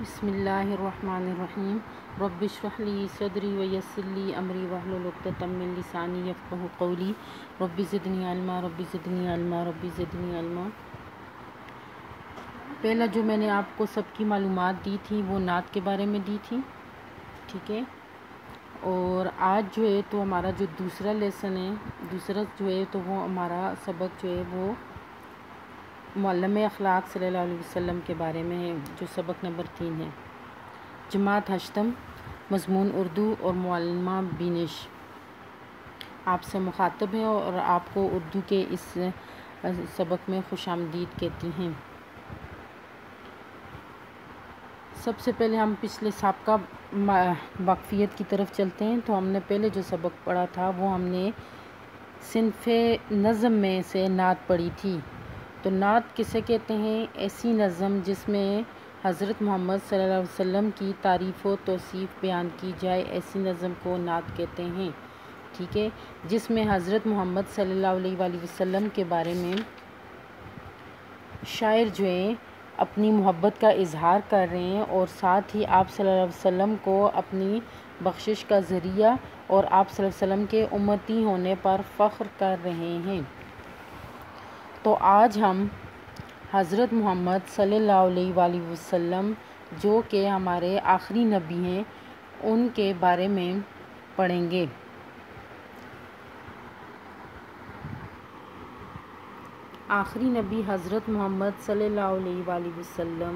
بسم اللہ الرحمن الرحیم رب اشرح لی صدری ویسر لی امری واحلل عقدۃ من لسانی یفقہوا قولی رب زدنی علما رب زدنی علما رب زدنی علما۔ پہلا جو میں نے آپ کو سب کی معلومات دی تھی وہ نعت کے بارے میں دی تھی، ٹھیک ہے۔ اور آج جو ہے تو ہمارا جو دوسرا لیسن ہے، دوسرا جو ہے تو وہ ہمارا سبق جو ہے وہ معلم اخلاق صلی اللہ علیہ وسلم کے بارے میں ہے، جو سبق نمبر 3 ہے۔ جماعت ہشتم، مضمون اردو اور معلمہ بینش آپ سے مخاطب ہے اور آپ کو اردو کے اس سبق میں خوش آمدید کہتی ہیں۔ سب سے پہلے ہم پچھلے سابقہ واقفیت کی طرف چلتے ہیں۔ تو ہم نے پہلے جو سبق پڑھا تھا وہ ہم نے صنف نظم میں سے نعت پڑھی تھی۔ تو نعت کسے کہتے ہیں؟ ایسی نظم جس میں حضرت محمد صلی اللہ علیہ وسلم کی تعریف و توصیف بیان کی جائے، ایسی نظم کو نعت کہتے ہیں، ٹھیک ہے۔ جس میں حضرت محمد صلی اللہ علیہ وآلہ وسلم کے بارے میں شاعر جو ہے اپنی محبت کا اظہار کر رہے ہیں اور ساتھ ہی آپ صلی اللہ علیہ وسلم کو اپنی بخشش کا ذریعہ اور آپ صلی اللہ علیہ وسلم کے امتی ہونے پر فخر کر رہے ہیں۔ تو آج ہم حضرت محمد صلی اللہ علیہ وآلہ وسلم جو کہ ہمارے آخری نبی ہیں ان کے بارے میں پڑھیں گے۔ آخری نبی حضرت محمد صلی اللہ علیہ وآلہ وسلم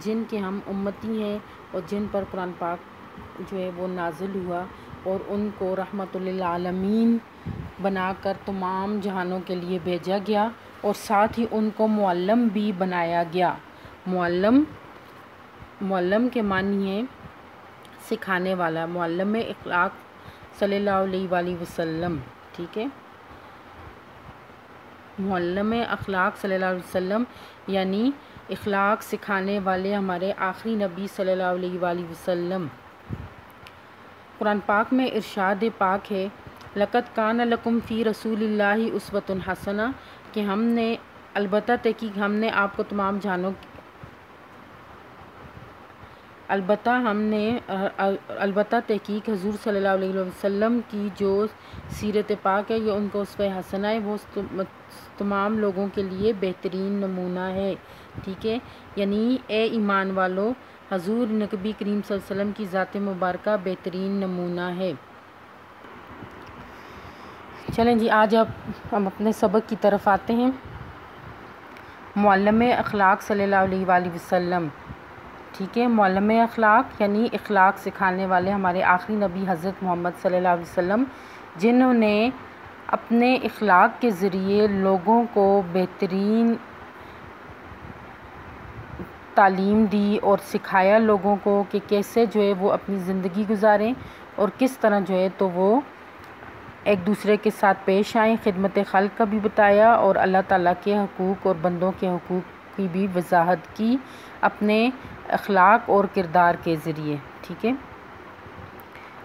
جن کے ہم امتی ہیں اور جن پر قرآن پاک جو ہے وہ نازل ہوا اور ان کو رحمت للعالمین بنا کر تمام جہانوں کے لیے بھیجا گیا اور ساتھ ہی ان کو معلم بھی بنایا گیا۔ معلم کے معنی ہے سکھانے والا، معلم اخلاق صلی اللہ علیہ وآلہ وسلم، ٹھیک ہے۔ معلم اخلاق صلی اللہ علیہ وسلم یعنی اخلاق سکھانے والے ہمارے آخری نبی صلی اللہ علیہ وآلہ وسلم۔ قرآن پاک میں ارشاد پاک ہے، لَقَدْ كَانَ لَكُمْ فِي رَسُولِ اللَّهِ أُسْوَةٌ حَسَنَةٌ کہ ہم نے البتہ تحقیق حضور صلی اللہ علیہ وسلم کی جو سیرت پاک ہے یہ ان کو اسوہ حسنہ ہے، وہ تمام لوگوں کے لیے بہترین نمونہ ہے، ٹھیک ہے۔ یعنی اے ایمان والو، حضور نبی کریم صلی اللہ علیہ وسلم کی ذات مبارکہ بہترین نمونہ ہے۔ چلیں جی، آج اب ہم اپنے سبق کی طرف آتے ہیں۔ معلم اخلاق صلی اللہ علیہ وآلہ وسلم، ٹھیک ہے۔ معلم اخلاق یعنی اخلاق سکھانے والے ہمارے آخری نبی حضرت محمد صلی اللہ علیہ وسلم جنہوں نے اپنے اخلاق کے ذریعے لوگوں کو بہترین تعلیم دی اور سکھایا لوگوں کو کہ کیسے جو ہے وہ اپنی زندگی گزاریں اور کس طرح جو ہے تو وہ ایک دوسرے کے ساتھ پیش آئیں، خدمت خلق کا بھی بتایا اور اللہ تعالیٰ کے حقوق اور بندوں کے حقوق کی بھی وضاحت کی اپنے اخلاق اور کردار کے ذریعے، ٹھیک ہے۔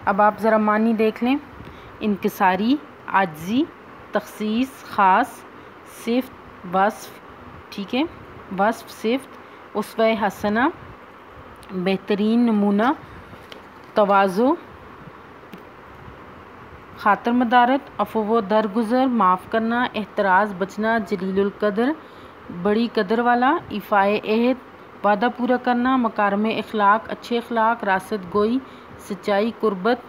اب آپ ذرا معنی دیکھ لیں، انکساری، عاجزی، تخصیص، خاص، صفت، وصف، ٹھیک ہے، وصف، صفت، اسوہ حسنہ، بہترین نمونہ، تواضع، خاطر مدارت، عفو و درگزر، معاف کرنا، احتراز، بچنا، جلیل القدر، بڑی قدر والا، ایفائے عہد، وعدہ پورا کرنا، مکارم اخلاق، اچھے اخلاق، راست گوئی، سچائی، قربت،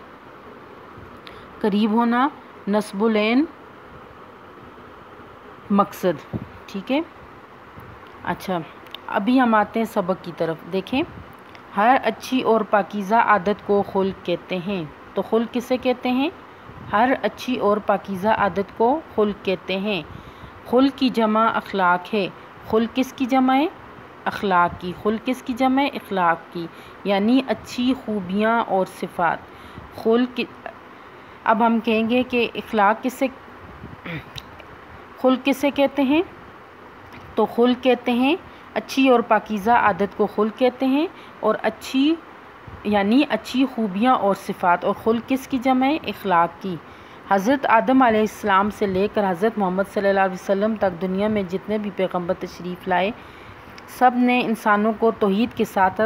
قریب ہونا، نصب العین، مقصد، ٹھیک ہے۔ اچھا، ابھی ہم آتے ہیں سبق کی طرف۔ دیکھیں، ہر اچھی اور پاکیزہ عادت کو خلق کہتے ہیں۔ تو خلق کسے کہتے ہیں؟ ہر اچھی اور پاکیزہ عادت کو خلق کہتے ہیں۔ خلق کی جمع اخلاق ہے۔ خلق کس کی جمع ہے؟ اخلاق کی۔ خلق کس کی جمع ہے؟ اخلاق کی، یعنی اچھی خوبیاں اور صفات۔ اب ہم کہیں گے کہ خلق کسے کہتے ہیں؟ تو خلق کہتے ہیں اچھی اور پاکیزہ عادت کو خلق کہتے ہیں، اور اچھی یعنی اچھی خوبیاں اور صفات، اور خلق کس کی جمع ہے؟ اخلاق کی۔ حضرت آدم علیہ السلام سے لے کر حضرت محمد صلی اللہ علیہ وسلم تک دنیا میں جتنے بھی پیغمبر تشریف لائے سب نے انسانوں کو توحید کے ساتھ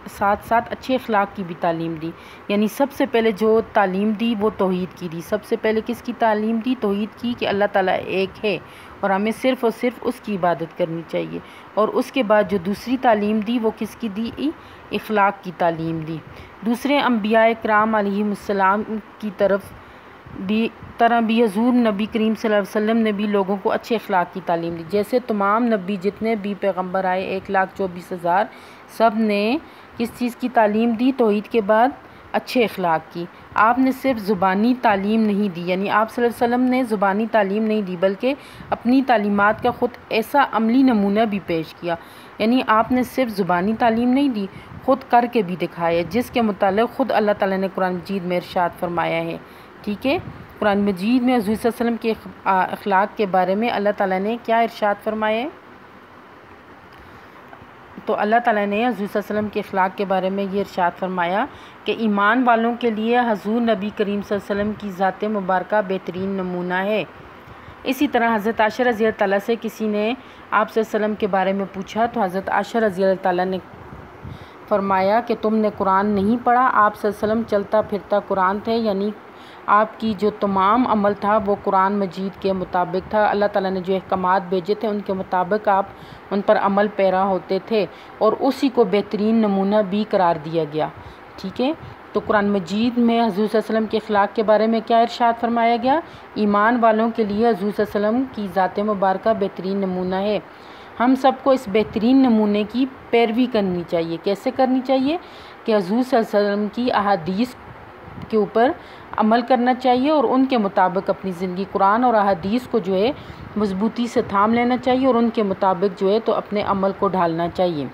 ساتھ ساتھ اچھے اخلاق کی بھی تعلیم دی. یعنی سب سے پہلے جو تعلیم دی وہ توحید کی دی. سب سے پہلے کس کی تعلیم دی؟ توحید کی، کہ اللہ تعالیٰ ایک ہے اور ہمیں صرف اور صرف اس کی عبادت کرنی چاہیے. اور اس کے بعد جو دوسری تعلیم دی وہ کس کی دی؟ اخلاق کی تعلیم دی. دوسرے انبیاء کرام علیہم السلام کی طرح بھی حضور نبی کریم صلی اللہ علیہ وسلم نے بھی لوگوں کو اچھے اخلاق کی تعلیم دی. جیسے تمام نبی جتنے بھی پیغمبر آئے 1,24,000 سب نے کس چیز کی تعلیم دی؟ توحید کے بعد اچھے اخلاق کی. آپ نے صرف زبانی تعلیم نہیں دی، یعنی آپ صلی اللہ علیہ وسلم نے زبانی تعلیم نہیں دی بلکہ اپنی تعلیمات کا خود ایسا عملی نمونہ بھی پیش کیا. یعنی آپ نے صرف زبانی تعلیم نہیں دی، خود کر کے بھی دکھایا، جس کے متعلق خود اللہ تعالیٰ نے قرآن مجید میں ارشاد فرمایا ہے. ٹھیک ہے، قرآن مجید میں حضور صلی اللہ علیہ وسلم کے اخلاق کے بارے میں اللہ تعالیٰ نے کیا ارشاد فرمایا ہے؟ تو اللہ تعالیٰ نے حضور صلی اللہ علیہ وسلم کے اخلاق کے بارے میں یہ ارشاد فرمایا کہ ایمان والوں کے لیے حضور نبی کریم صلی اللہ علیہ وسلم کی ذات مبارکہ بہترین نمونہ ہے. اسی طرح حضرت عائشہ رضی اللہ تعالیٰ سے کسی نے آپ صلی اللہ علیہ وسلم کے بارے میں پوچھا تو حضرت عائشہ رضی اللہ تعالیٰ نے فرمایا کہ تم نے قرآن نہیں پڑھا. آپ صلی اللہ علیہ وسلم چلتا پھرتا قرآن تھے، یعنی آپ کی جو تمام عمل تھا وہ قرآن مجید کے مطابق تھا. اللہ تعالیٰ نے جو احکامات بھیجے تھے ان کے مطابق آپ ان پر عمل پیرا ہوتے تھے اور اسی کو بہترین نمونہ بھی قرار دیا گیا. ٹھیک ہے، تو قرآن مجید میں حضور صلی اللہ علیہ وسلم کے اخلاق کے بارے میں کیا ارشاد فرمایا گیا؟ ایمان والوں کے لیے حضور صلی اللہ علیہ وسلم کی ذات مبارکہ بہترین نمونہ ہے. ہم سب کو اس بہترین نمونے کی پیروی کرنی چاہیے. کیسے کرنی چاہیے؟ کہ حضور صلی اللہ علیہ وسلم کی احادیث کے اوپر عمل کرنا چاہیے اور ان کے مطابق اپنی زندگی قرآن اور احادیث کو جو ہے مضبوطی سے تھام لینا چاہیے اور ان کے مطابق جو ہے تو اپنے عمل کو ڈھالنا چاہیے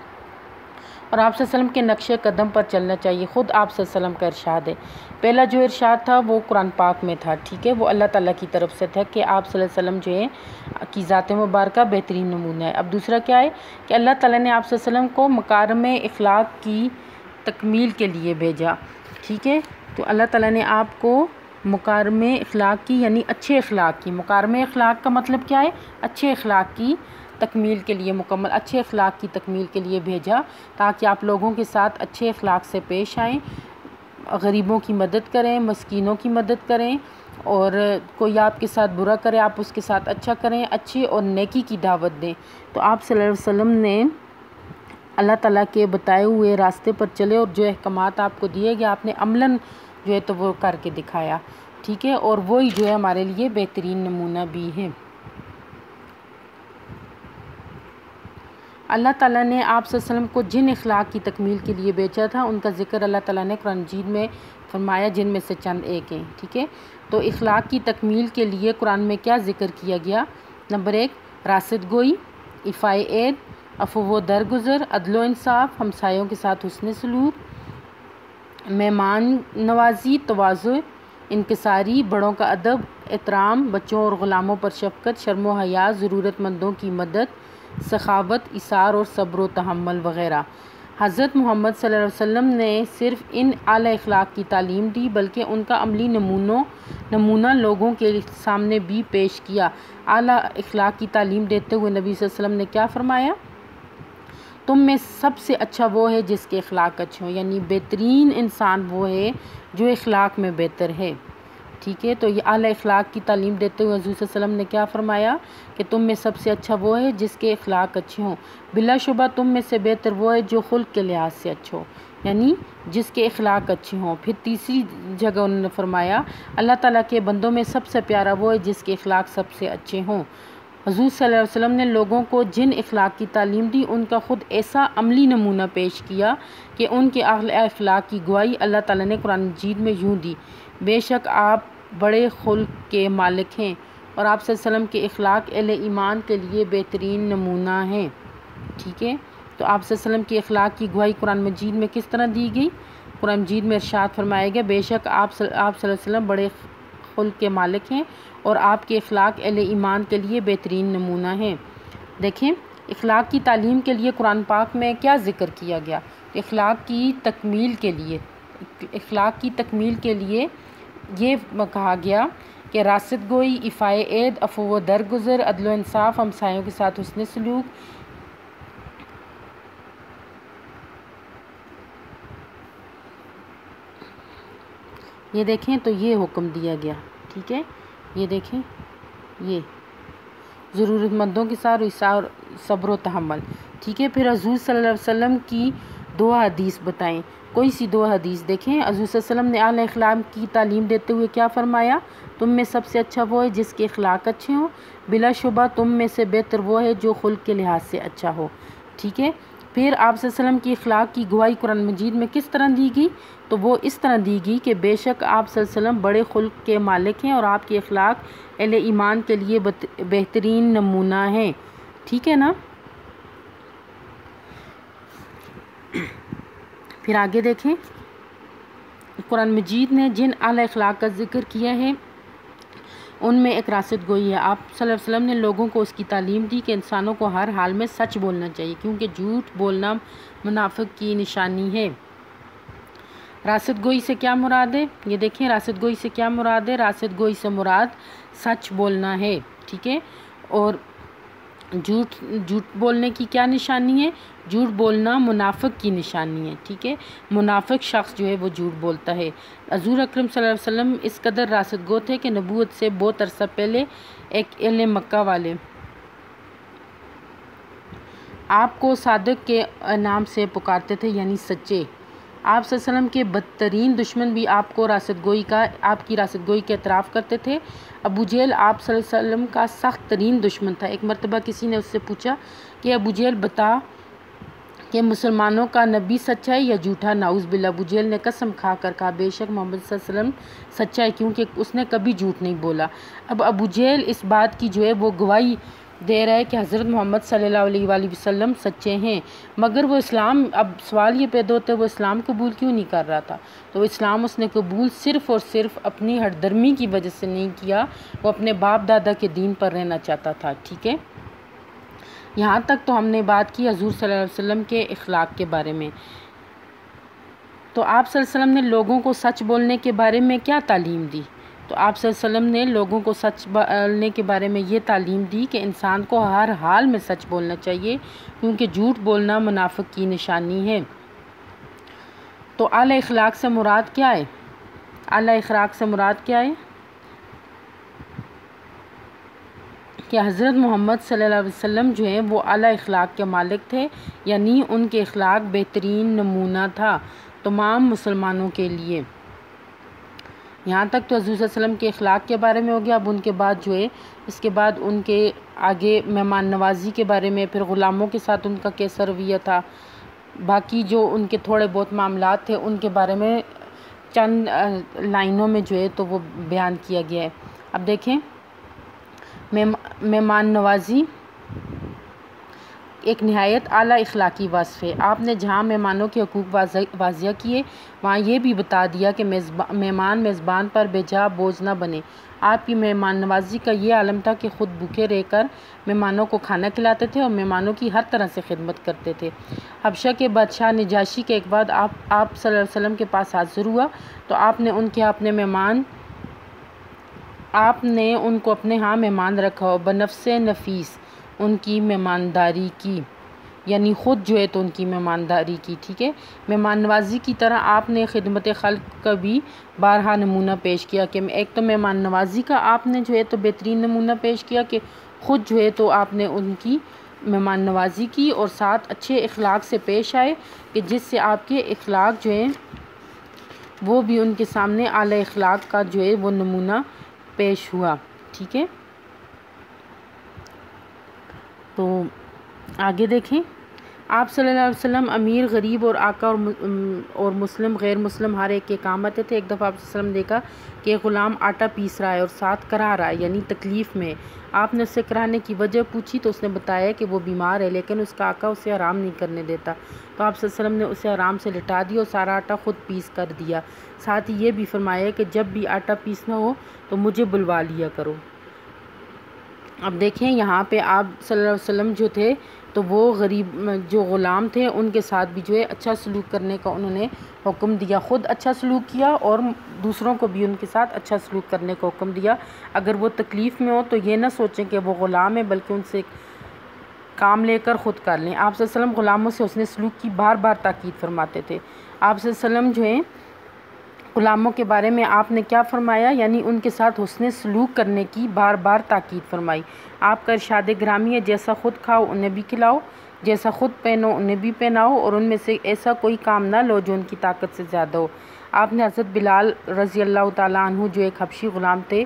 اور آپ صلی اللہ علیہ وسلم کے نقش قدم پر چلنا چاہیے. خود آپ صلی اللہ علیہ وسلم کا ارشاد ہے. پہلا جو ارشاد تھا وہ قرآن پاک میں تھا. ٹھیک ہے، وہ اللہ تعالیٰ کی طرف سے تھا کہ آپ صلی اللہ علیہ وسلم جو ہے کی ذات مبارکہ بہترین نمونہ ہے. اب دوسرا کیا ہے کہ اللہ تعالیٰ نے آپ صلی اللہ علیہ وسلم کو مکارم اخلاق کی تکمیل کے لیے بھیجا. ٹھیک ہے، تو اللہ تعالیٰ نے آپ کو مکارم اخلاق کی یعنی اچھے اخلاق کی، مکارم اخلاق کا مطلب کیا ہے؟ اچھے اخلاق کی تکمیل کے لیے، مکمل اچھے اخلاق کی تکمیل کے لیے بھیجا تاکہ آپ لوگوں کے ساتھ اچھے اخلاق سے پیش آئیں، غریبوں کی مدد کریں، مسکینوں کی مدد کریں اور کوئی آپ کے ساتھ برا کرے آپ اس کے ساتھ اچھا کریں، اچھی اور نیکی کی دعوت دیں. تو آپ صلی اللہ علیہ وسلم نے اللہ تعالیٰ کے بتائے ہوئے راستے پر چلے اور جو احکامات آپ کو دیے گئے آپ نے عملاً جو ہے تو وہ کر کے دکھایا. ٹھیک ہے، اور وہی جو ہے ہمارے لیے بہترین نمونہ بھی ہے. اللہ تعالیٰ نے آپ صلی اللہ علیہ وسلم کو جن اخلاق کی تکمیل کے لیے بھیجا تھا ان کا ذکر اللہ تعالیٰ نے قرآن مجید میں فرمایا، جن میں سے چند ایک ہیں. ٹھیک ہے، تو اخلاق کی تکمیل کے لیے قرآن میں کیا ذکر کیا گیا؟ نمبر 1 راست گوئی، ایفائے عید، عفو و درگزر، عدل و انصاف، ہمسایوں کے ساتھ حسن سلوک، مہمان نوازی، تواضع، انکساری، بڑوں کا ادب، احترام، بچوں اور غلاموں پر شفقت، شرم و حیا، ضرورت مندوں کی مدد، سخاوت، ایثار اور صبر و تحمل وغیرہ. حضرت محمد صلی اللہ علیہ وسلم نے صرف ان اعلیٰ اخلاق کی تعلیم دی بلکہ ان کا عملی نمونہ لوگوں کے سامنے بھی پیش کیا. اعلیٰ اخلاق کی تعلیم دیتے ہوئے نبی صلی اللہ علیہ وسلم نے کیا فرمایا؟ تم میں سب سے اچھا وہ ہے جس کے اخلاق اچھے ہوں، یعنی بہترین انسان وہ ہے جو اخلاق میں بہتر ہے. ٹھیک ہے، تو یہ اعلیٰ اخلاق کی تعلیم دیتے ہوئے حضور صلی اللہ علیہ وسلم نے کیا فرمایا کہ تم میں سب سے اچھا وہ ہے جس کے اخلاق اچھے ہوں. بلا شبہ تم میں سے بہتر وہ ہے جو خلق کے لحاظ سے اچھا ہو، یعنی جس کے اخلاق اچھے ہوں. پھر تیسری جگہ انہوں نے فرمایا اللہ تعالیٰ کے بندوں میں سب سے پیارا وہ ہے جس کے اخلاق سب سے اچھے ہوں. حضور صلی اللہ علیہ وسلم نے لوگوں کو جن اخلاق کی تعلیم دی ان کا خود ایسا عملی نمونہ پیش کیا کہ ان کے اعلیٰ اخلاق کی گواہی اللہ تعالیٰ نے قرآن مجید میں یوں دی، بے شک آپ بڑے خلق کے مالک ہیں اور آپ صلی اللہ علیہ وسلم کے اخلاق اہل ایمان کے لیے بہترین نمونہ ہیں. ٹھیک ہے، تو آپ صلی اللہ علیہ وسلم کے اخلاق کی گواہی قرآن مجید میں کس طرح دی گئی؟ قرآن مجید میں ارشاد فرمایا گیا بے شک آپ صلی اللہ علیہ وسلم بڑے خلق کے مالک ہیں اور آپ کے اخلاق اہل ایمان کے لیے بہترین نمونہ ہیں. دیکھیں اخلاق کی تعلیم کے لیے قرآن پاک میں کیا ذکر کیا گیا؟ اخلاق کی تکمیل کے لیے یہ کہا گیا کہ راست گوئی، ایفائے عید، عفو و درگزر، عدل و انصاف، ہمسایوں کے ساتھ حسن سلوک، یہ دیکھیں تو یہ حکم دیا گیا، ٹھیک ہے، یہ دیکھیں، یہ ضرورت مندوں کے ساتھ ایثار، صبر و تحمل، ٹھیک ہے۔ پھر حضور صلی اللہ علیہ وسلم کی 2 حدیث بتائیں، کوئی سی 2 حدیث دیکھیں۔ حضور صلی اللہ علیہ وسلم نے اعلیٰ اخلاق کی تعلیم دیتے ہوئے کیا فرمایا؟ تم میں سب سے اچھا وہ ہے جس کے اخلاق اچھے ہوں، بلا شبہ تم میں سے بہتر وہ ہے جو خلق کے لحاظ سے اچھا ہو، ٹھیک ہے۔ پھر آپ صلی اللہ علیہ وسلم کی اخلاق کی گواہی قرآن مجید میں کس طرح دی گئی؟ تو وہ اس طرح دی گئی کہ بے شک آپ صلی اللہ علیہ وسلم بڑے خلق کے مالک ہیں اور آپ کے اخلاق اہل ایمان کے لیے بہترین نمونہ ہیں، ٹھیک ہے نا۔ پھر آگے دیکھیں، قرآن مجید نے جن اعلیٰ اخلاق کا ذکر کیا ہے ان میں ایک راست گوئی ہے۔ آپ صلی اللہ علیہ وسلم نے لوگوں کو اس کی تعلیم دی کہ انسانوں کو ہر حال میں سچ بولنا چاہیے، کیونکہ جھوٹ بولنا منافق کی نشانی ہے۔ راست گوئی سے کیا مراد ہے؟ یہ دیکھیں، راست گوئی سے کیا مراد ہے؟ راست گوئی سے مراد سچ بولنا ہے، ٹھیک ہے۔ اور جھوٹ بولنے کی کیا نشانی ہے؟ جھوٹ بولنا منافق کی نشانی ہے، ٹھیک ہے۔ منافق شخص جو ہے وہ جھوٹ بولتا ہے۔ حضور اکرم صلی اللہ علیہ وسلم اس قدر راست گو تھے کہ نبوت سے بہت عرصہ پہلے ایک اہل مکہ والے آپ کو صادق کے نام سے پکارتے تھے، یعنی سچے۔ آپ صلی اللہ علیہ وسلم کے بدترین دشمن بھی آپ کی راست گوئی کا اعتراف کرتے تھے۔ ابو جہل آپ صلی اللہ علیہ وسلم کا سخت ترین دشمن تھا۔ ایک مرتبہ کسی نے اس سے پوچھا کہ ابو جہل بتا کہ مسلمانوں کا نبی سچا ہے یا جھوٹا؟ نعوذ باللہ۔ ابو جہل نے قسم کھا کر کہا بے شک محمد صلی اللہ علیہ وسلم سچا ہے، کیونکہ اس نے کبھی جھوٹ نہیں بولا۔ اب ابو جہل اس بات کی جو ہے وہ گواہی دے رہا ہے کہ حضرت محمد صلی اللہ علیہ وآلہ وسلم سچے ہیں، مگر وہ اسلام، اب سوال یہ پیدا ہوتا ہے وہ اسلام قبول کیوں نہیں کر رہا تھا؟ تو اسلام اس نے قبول صرف اور صرف اپنی ہٹ درمی کی وجہ سے نہیں کیا، وہ اپنے باپ دادا کے دین پر رہنا چاہتا تھا، ٹھیک ہے۔ یہاں تک تو ہم نے بات کی حضور صلی اللہ علیہ وسلم کے اخلاق کے بارے میں۔ تو آپ صلی اللہ علیہ وسلم نے لوگوں کو سچ بولنے کے بارے میں کیا تعلیم دی؟ تو آپ صلی اللہ علیہ وسلم نے لوگوں کو سچ بولنے کے بارے میں یہ تعلیم دی کہ انسان کو ہر حال میں سچ بولنا چاہیے، کیونکہ جھوٹ بولنا منافق کی نشانی ہے۔ تو اعلیٰ اخلاق سے مراد کیا ہے؟ اعلیٰ اخلاق سے مراد کیا ہے؟ کہ حضرت محمد صلی اللہ علیہ وسلم جو ہیں وہ اعلیٰ اخلاق کے مالک تھے، یعنی ان کے اخلاق بہترین نمونہ تھا تمام مسلمانوں کے لیے۔ یہاں تک تو حضور صلی اللہ علیہ وسلم کے اخلاق کے بارے میں ہو گیا۔ اب ان کے بعد جو ہے اس کے بعد ان کے آگے مہمان نوازی کے بارے میں، پھر غلاموں کے ساتھ ان کا کیسا رویہ تھا، باقی جو ان کے تھوڑے بہت معاملات تھے ان کے بارے میں چند لائنوں میں جو ہے تو وہ بیان کیا گیا ہے۔ اب دیکھیں، مہمان نوازی ایک نہایت اعلیٰ اخلاقی وصف ہے۔ آپ نے جہاں مہمانوں کے حقوق واضح کیے وہاں یہ بھی بتا دیا کہ مہمان میزبان پر بے جا بوجھ نہ بنے۔ آپ کی مہمان نوازی کا یہ عالم تھا کہ خود بھوکے رہ کر مہمانوں کو کھانا کھلاتے تھے اور مہمانوں کی ہر طرح سے خدمت کرتے تھے۔ حبشہ کے بادشاہ نجاشی کے ایک بعد آپ صلی اللہ علیہ وسلم کے پاس حاضر ہوا تو آپ نے ان کو اپنے ہاں مہمان رکھا اور بنفس نفیس ان کی مہمانداری کی، یعنی خود جو ہے تو ان کی مہمانداری کی، ٹھیک ہے۔ مہمان نوازی کی طرح آپ نے خدمت خلق کا بھی بارہا نمونہ پیش کیا، کہ ایک تو مہمان نوازی کا آپ نے جو ہے تو بہترین نمونہ پیش کیا کہ خود جو ہے تو آپ نے ان کی مہمان نوازی کی اور ساتھ اچھے اخلاق سے پیش آئے کہ جس سے آپ کے اخلاق جو ہیں وہ بھی ان کے سامنے اعلیٰ اخلاق کا جو ہے وہ نمونہ پیش ہوا، ٹھیک ہے۔ تو آگے دیکھیں، آپ صلی اللہ علیہ وسلم امیر، غریب اور آقا اور مسلم غیر مسلم ہر ایک کے کام آتے تھے۔ ایک دفعہ آپ صلی اللہ علیہ وسلم نے دیکھا کہ ایک غلام آٹا پیس رہا ہے اور ساتھ کرا رہا ہے، یعنی تکلیف میں۔ آپ نے اس سے کرانے کی وجہ پوچھی تو اس نے بتایا کہ وہ بیمار ہے لیکن اس کا آقا اسے آرام نہیں کرنے دیتا، تو آپ صلی اللہ علیہ وسلم نے اسے آرام سے لٹا دیا اور سارا آٹا خود پیس کر دیا۔ ساتھ ہی یہ بھی فرمایا کہ جب بھی آٹا پیسنا ہو تو مجھے بلوا لیا کرو۔ اب دیکھیں یہاں پہ آپ صلی اللہ علیہ وسلم جو تھے تو وہ جو غلام تھے ان کے ساتھ بھی جو ہے اچھا سلوک کرنے کا انہوں نے حکم دیا، خود اچھا سلوک کیا اور دوسروں کو بھی ان کے ساتھ اچھا سلوک کرنے کا حکم دیا۔ اگر وہ تکلیف میں ہو تو یہ نہ سوچیں کہ وہ غلام ہے بلکہ ان سے کام لے کر خود کر لیں۔ آپ صلی اللہ علیہ وسلم غلاموں سے حسن سلوک کی بار بار تاکید فرماتے تھے۔ آپ صلی اللہ علیہ وسلم جو ہیں غلاموں کے بارے میں آپ نے کیا فرمایا، یعنی ان کے ساتھ حسن سلوک کرنے کی بار بار تاکید فرمائی۔ آپ کا ارشاد گرامی ہے، جیسا خود کھاؤ انہیں بھی کھلاؤ، جیسا خود پہنو انہیں بھی پہناؤ، اور ان میں سے ایسا کوئی کام نہ لو جو ان کی طاقت سے زیادہ ہو۔ آپ نے حضرت بلال رضی اللہ تعالیٰ عنہ جو ایک حبشی غلام تھے،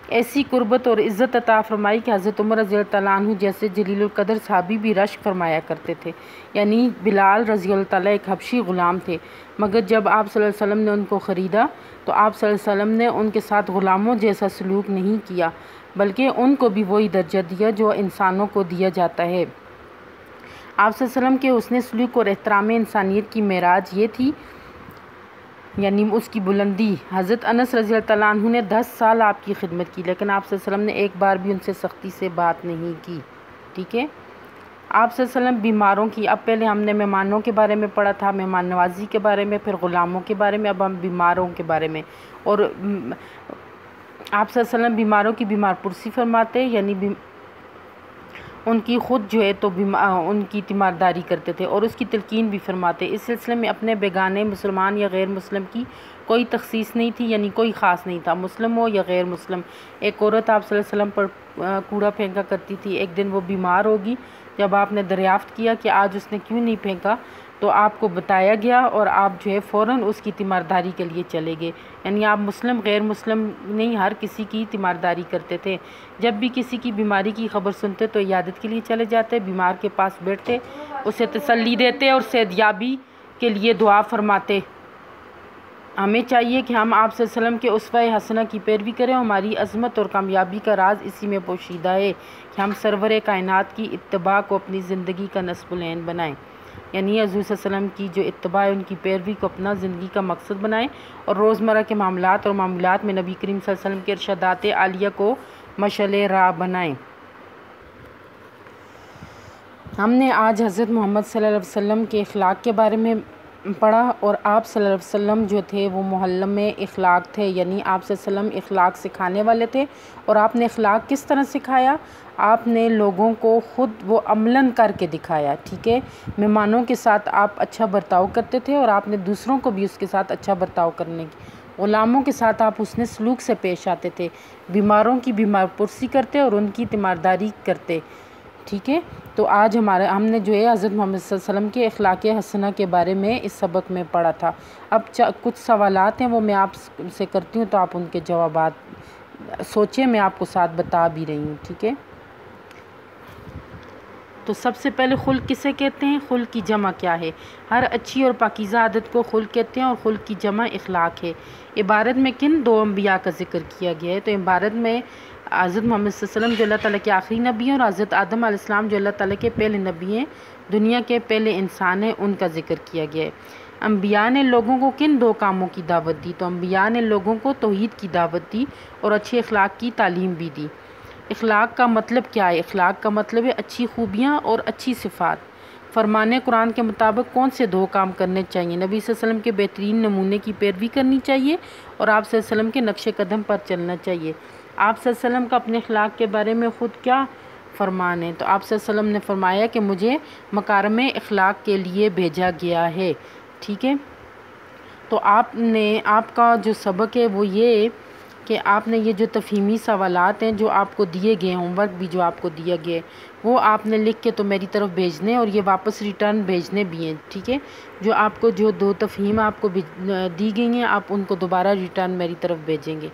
ایسی قربت اور عزت عطا فرمائی کہ حضرت عمر رضی اللہ تعالیٰ عنہ جیسے جلیل القدر صحابی بھی رشک فرمایا کرتے تھے۔ یعنی بلال رضی اللہ تعالیٰ ایک حبشی غلام تھے، مگر جب آپ صلی اللہ علیہ وسلم نے ان کو خریدا تو آپ صلی اللہ علیہ وسلم نے ان کے ساتھ غلاموں جیسا سلوک نہیں کیا، بلکہ ان کو بھی وہی درجہ دیا جو انسانوں کو دیا جاتا ہے۔ آپ صلی اللہ علیہ وسلم کے حسن سلوک اور احترام انسانیت کی معراج یہ تھی، یعنی اس کی بلندی۔ حضرت انس رضی اللہ تعالیٰ عنہ نے 10 سال آپ کی خدمت کی، لیکن آپ صلی اللہ علیہ وسلم نے ایک بار بھی ان سے سختی سے بات نہیں کی، ٹھیک ہے۔ آپ صلی اللہ علیہ وسلم بیماروں کی، اب پہلے ہم نے مہمانوں کے بارے میں پڑھا تھا، مہمان نوازی کے بارے میں، پھر غلاموں کے بارے میں، اب ہم بیماروں کے بارے میں۔ اور آپ صلی اللہ علیہ وسلم بیماروں کی بیمار پرسی فرماتے، یعنی ان کی خود جو ہے تو ان کی تیمارداری کرتے تھے اور اس کی تلقین بھی فرماتے۔ اس سلسلے میں اپنے بیگانے مسلمان یا غیر مسلم کی کوئی تخصیص نہیں تھی، یعنی کوئی خاص نہیں تھا، مسلم ہو یا غیر مسلم۔ ایک عورت آپ صلی اللہ علیہ وسلم پر کوڑا پھینکا کرتی تھی، ایک دن وہ بیمار ہوگی، جب آپ نے دریافت کیا کہ آج اس نے کیوں نہیں پھینکا تو آپ کو بتایا گیا اور آپ جو ہے فوراً اس کی تیمارداری کے لیے چلے گئے، یعنی آپ مسلم غیر مسلم نہیں، ہر کسی کی تیمارداری کرتے تھے۔ جب بھی کسی کی بیماری کی خبر سنتے تو عیادت کے لیے چلے جاتے، بیمار کے پاس بیٹھتے، اسے تسلی دیتے اور صحتیابی کے لیے دعا فرماتے۔ ہمیں چاہیے کہ ہم آپ صلی اللہ علیہ وسلم کے اسوہ حسنہ کی پیروی کریں، ہماری عظمت اور کامیابی کا راز اسی میں پوشیدہ ہے کہ ہم سرور کائنات کی اتباع کو اپنی زندگی کا نصب العین بنائیں، یعنی حضور صلی اللہ علیہ وسلم کی جو اتباع ہے ان کی پیروی کو اپنا زندگی کا مقصد بنائیں اور روزمرہ کے معاملات اور معاملات میں نبی کریم صلی اللہ علیہ وسلم کے ارشادات عالیہ کو مشعل راہ بنائیں۔ ہم نے آج حضرت محمد صلی اللہ علیہ وسلم کے اخلاق کے بارے میں پڑھا، اور آپ صلی اللہ علیہ وسلم جو تھے وہ معلم اخلاق تھے، یعنی آپ صلی اللہ علیہ وسلم اخلاق سکھانے والے تھے۔ اور آپ نے اخلاق کس طرح سکھایا؟ آپ نے لوگوں کو خود وہ عملاً کر کے دکھایا، ٹھیک ہے۔ مہمانوں کے ساتھ آپ اچھا برتاؤ کرتے تھے اور آپ نے دوسروں کو بھی اس کے ساتھ اچھا برتاؤ کرنے کی، غلاموں کے ساتھ آپ حسن سلوک سے پیش آتے تھے، بیماروں کی بیمار پرسی کرتے اور ان کی تیمارداری کرتے، ٹھیک ہے۔ تو آج ہم نے جو ہے حضرت محمد صلی اللہ علیہ وسلم کے اخلاق حسنہ کے بارے میں اس سبق میں پڑھا تھا۔ اب کچھ سوالات ہیں وہ میں آپ سے کرتی ہوں، تو آپ ان کے جوابات سوچیں، میں آپ کو ساتھ بتا بھی رہی ہوں، ٹھیک ہے۔ تو سب سے پہلے خلق کسے کہتے ہیں؟ خلق کی جمع کیا ہے؟ ہر اچھی اور پاکیزہ عادت کو خلق کہتے ہیں اور خلق کی جمع اخلاق ہے۔ عبارت میں کن 2 انبیاء کا ذکر کیا گیا ہے؟ تو عبارت میں حضرت محمد صلی اللہ علیہ وسلم جو اللہ تعالیٰ کے آخری نبی ہیں اور حضرت آدم علیہ السلام جو اللہ تعالیٰ کے پہلے نبی ہیں، دنیا کے پہلے انسان ہیں، ان کا ذکر کیا گیا ہے۔ انبیاء نے لوگوں کو کن 2 کاموں کی دعوت دی؟ تو انبیاء نے لوگوں کو توحید کی دعوت دی اور اچھے اخلاق کی تعلیم بھی دی۔ اخلاق کا مطلب کیا ہے؟ اخلاق کا مطلب ہے اچھی خوبیاں اور اچھی صفات۔ فرمان قرآن کے مطابق کون سے 2 کام کرنے چاہیے؟ نبی صلی اللہ علیہ وسلم کے بہترین نمونے کی پیروی کرنی چاہیے اور آپ صلی اللہ علیہ وسلم کے نقش قدم پر چلنا چاہیے۔ آپ صلی اللہ علیہ وسلم کا اپنے اخلاق کے بارے میں خود کیا فرمان ہے؟ تو آپ صلی اللہ علیہ وسلم نے فرمایا کہ مجھے مکارم اخلاق کے لیے بھیجا گیا ہے، ٹھیک ہے۔ تو آپ کا جو سبق ہے وہ یہ کہ آپ نے یہ جو تفہیمی سوالات ہیں جو آپ کو دیے گئے، ہوم ورک بھی جو آپ کو دیا گیا ہے، وہ آپ نے لکھ کے تو میری طرف بھیجنے اور یہ واپس ریٹرن بھیجنے بھی ہیں، ٹھیک ہے۔ جو آپ کو جو 2 تفہیم آپ کو دی گئی ہیں، آپ ان کو دوبارہ ریٹرن میری طرف بھیجیں گے۔